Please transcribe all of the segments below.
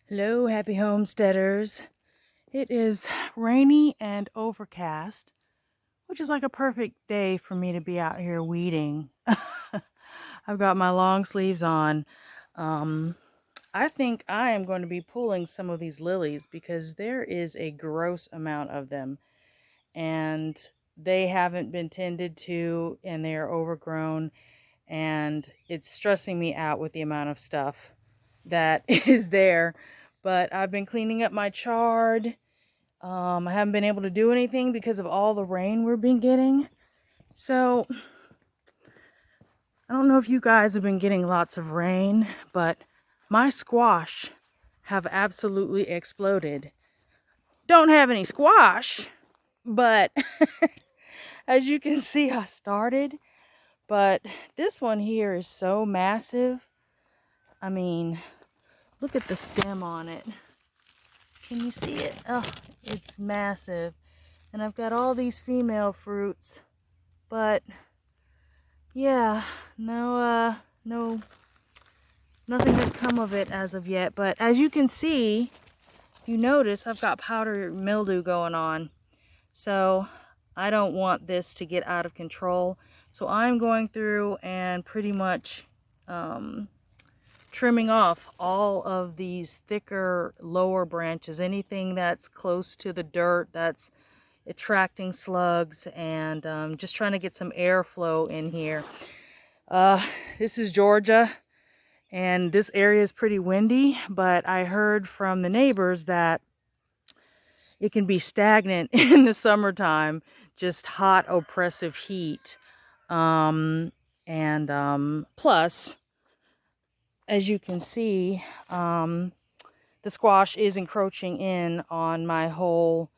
Hello, happy homesteaders. It is rainy and overcast, which is like a perfect day for me to be out here weeding. I've got my long sleeves on. Um, I think I am going to be pulling some of these lilies because there is a gross amount of them and they haven't been tended to and they are overgrown, and it's stressing me out with the amount of stuff that is there. But I've been cleaning up my chard. I haven't been able to do anything because of all the rain we've been getting. So I don't know if you guys have been getting lots of rain, but my squash have absolutely exploded. Don't have any squash, but as you can see, I started. But this one here is so massive. I mean, look at the stem on it. Can you see it? Oh, it's massive. And I've got all these female fruits. But yeah, nothing has come of it as of yet. But as you can see, you notice I've got powdery mildew going on. So I don't want this to get out of control. So I'm going through and pretty much trimming off all of these thicker lower branches, anything that's close to the dirt that's attracting slugs, and just trying to get some airflow in here. This is Georgia and this area is pretty windy, but I heard from the neighbors that it can be stagnant in the summertime, just hot, oppressive heat. Plus, as you can see, the squash is encroaching in on my whole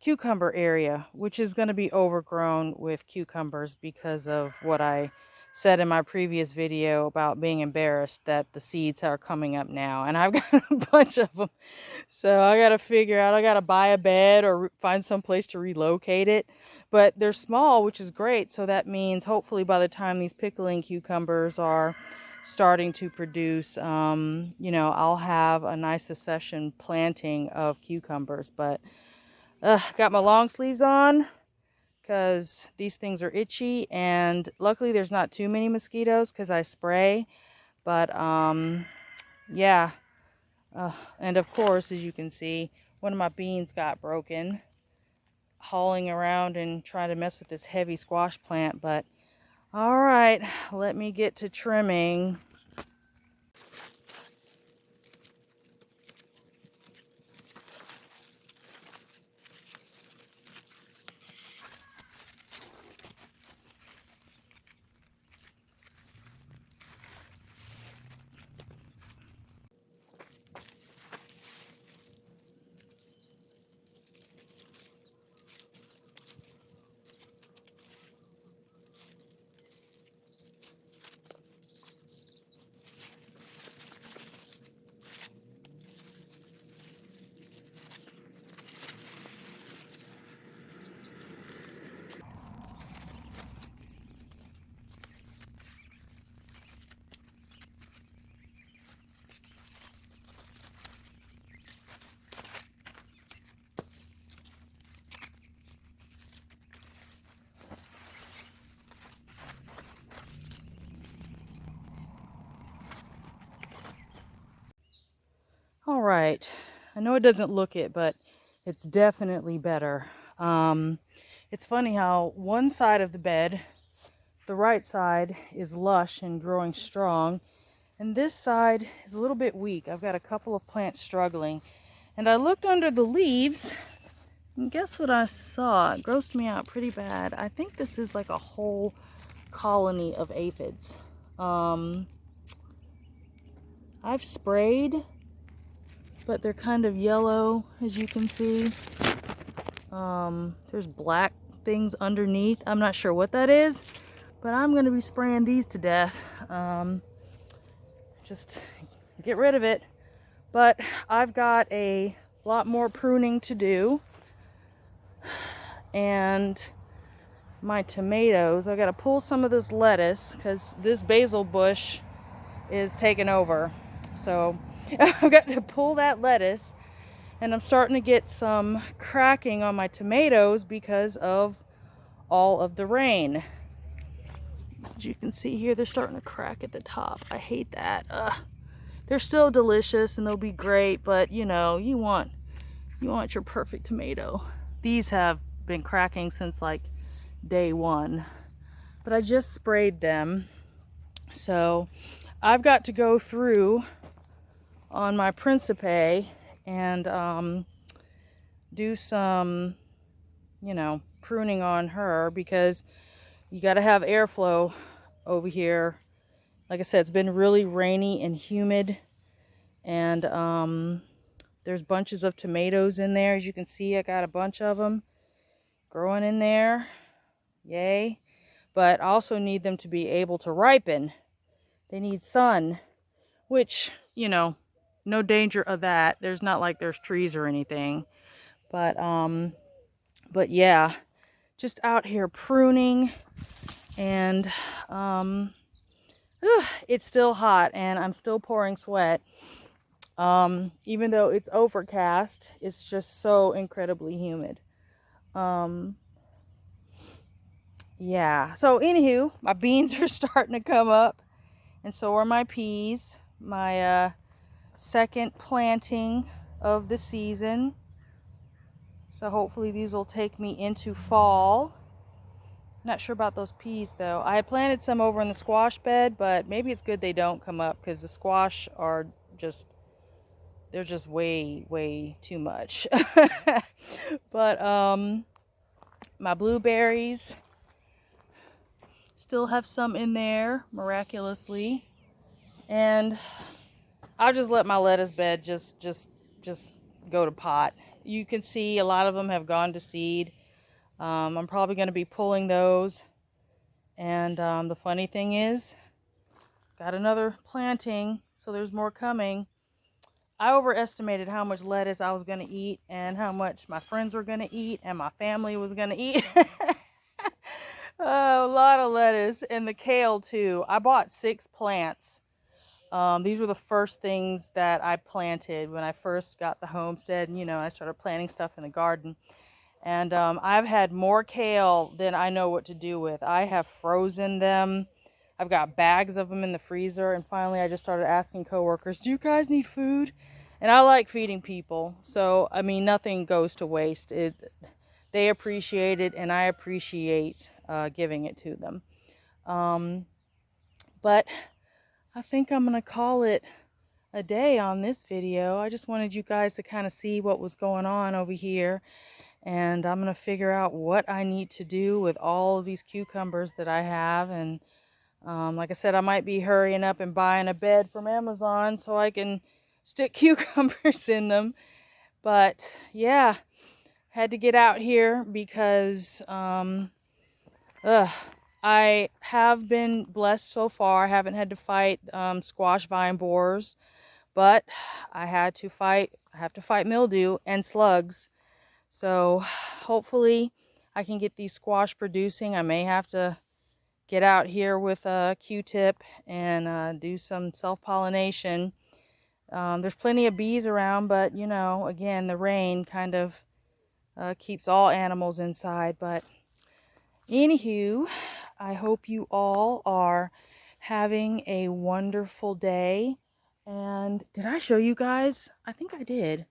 cucumber area, which is going to be overgrown with cucumbers because of what I said in my previous video about being embarrassed that the seeds are coming up now. And I've got a bunch of them. So I got to figure out, I got to buy a bed or find some place to relocate it. But they're small, which is great. So that means hopefully by the time these pickling cucumbers are starting to produce, I'll have a nice succession planting of cucumbers. But got my long sleeves on because these things are itchy, and luckily there's not too many mosquitoes because I spray. But yeah, and of course, as you can see, one of my beans got broken hauling around and trying to mess with this heavy squash plant. But all right, let me get to trimming. All right, I know it doesn't look it, but it's definitely better. It's funny how one side of the bed, the right side, is lush and growing strong, and this side is a little bit weak. I've got a couple of plants struggling, and I looked under the leaves, and guess what I saw? It grossed me out pretty bad. I think this is like a whole colony of aphids. I've sprayed, but they're kind of yellow, as you can see. There's black things underneath. I'm not sure what that is, but I'm going to be spraying these to death. Just get rid of it. But I've got a lot more pruning to do. And my tomatoes, I've got to pull some of this lettuce because this basil bush is taking over. So I've got to pull that lettuce, and I'm starting to get some cracking on my tomatoes because of all of the rain. As you can see here, they're starting to crack at the top. I hate that. They're still delicious and they'll be great, but you know, you want your perfect tomato. These have been cracking since like day one, but I just sprayed them. So I've got to go through on my Principe and do some, you know, pruning on her, because you got to have airflow over here. Like I said, it's been really rainy and humid, and there's bunches of tomatoes in there. As you can see, I got a bunch of them growing in there. Yay. But I also need them to be able to ripen. They need sun, which, you know, no danger of that. There's not like there's trees or anything. But yeah, just out here pruning, and it's still hot and I'm still pouring sweat. Even though it's overcast, it's just so incredibly humid. Yeah, so anywho, my beans are starting to come up, and so are my peas. My second planting of the season. So hopefully these will take me into fall. Not sure about those peas though. I had planted some over in the squash bed, but maybe it's good they don't come up, because the squash are just, they're just way too much. But my blueberries still have some in there, miraculously. And I'll just let my lettuce bed just go to pot. You can see a lot of them have gone to seed. I'm probably going to be pulling those. And the funny thing is, got another planting, so there's more coming. I overestimated how much lettuce I was going to eat and how much my friends were going to eat and my family was going to eat. A lot of lettuce, and the kale too. I bought 6 plants. These were the first things that I planted when I first got the homestead, and you know, I started planting stuff in the garden. And I've had more kale than I know what to do with. I have frozen them. I've got bags of them in the freezer, and finally I just started asking coworkers, do you guys need food? And I like feeding people, so I mean, nothing goes to waste. They appreciate it, and I appreciate giving it to them. But I think I'm gonna call it a day on this video. I just wanted you guys to kind of see what was going on over here, and I'm gonna figure out what I need to do with all of these cucumbers that I have. And like I said, I might be hurrying up and buying a bed from Amazon so I can stick cucumbers in them. But yeah, had to get out here because I have been blessed so far. I haven't had to fight squash vine borers, but I have to fight mildew and slugs. So hopefully I can get these squash producing. I may have to get out here with a Q-tip and do some self-pollination. There's plenty of bees around, but you know, again, the rain kind of keeps all animals inside. But anywho, I hope you all are having a wonderful day. And did I show you guys? I think I did.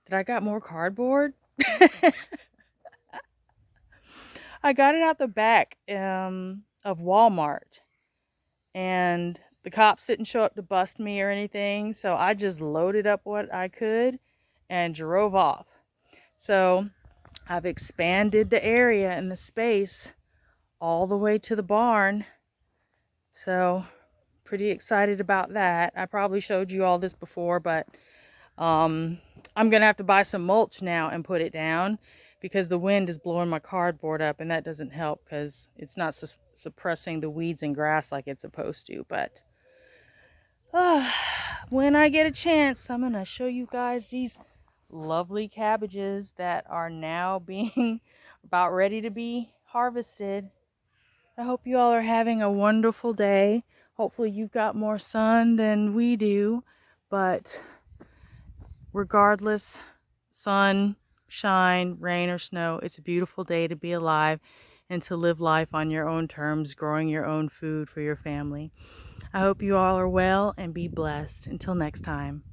That I got more cardboard? I got it out the back of Walmart, and the cops didn't show up to bust me or anything, so I just loaded up what I could and drove off. So I've expanded the area and the space all the way to the barn, so pretty excited about that. I probably showed you all this before, but I'm gonna have to buy some mulch now and put it down, because the wind is blowing my cardboard up, and that doesn't help because it's not suppressing the weeds and grass like it's supposed to. But when I get a chance, I'm gonna show you guys these lovely cabbages that are now being about ready to be harvested. I hope you all are having a wonderful day. Hopefully you've got more sun than we do, but regardless, sun, shine, rain, or snow, it's a beautiful day to be alive and to live life on your own terms, growing your own food for your family. I hope you all are well and be blessed. Until next time.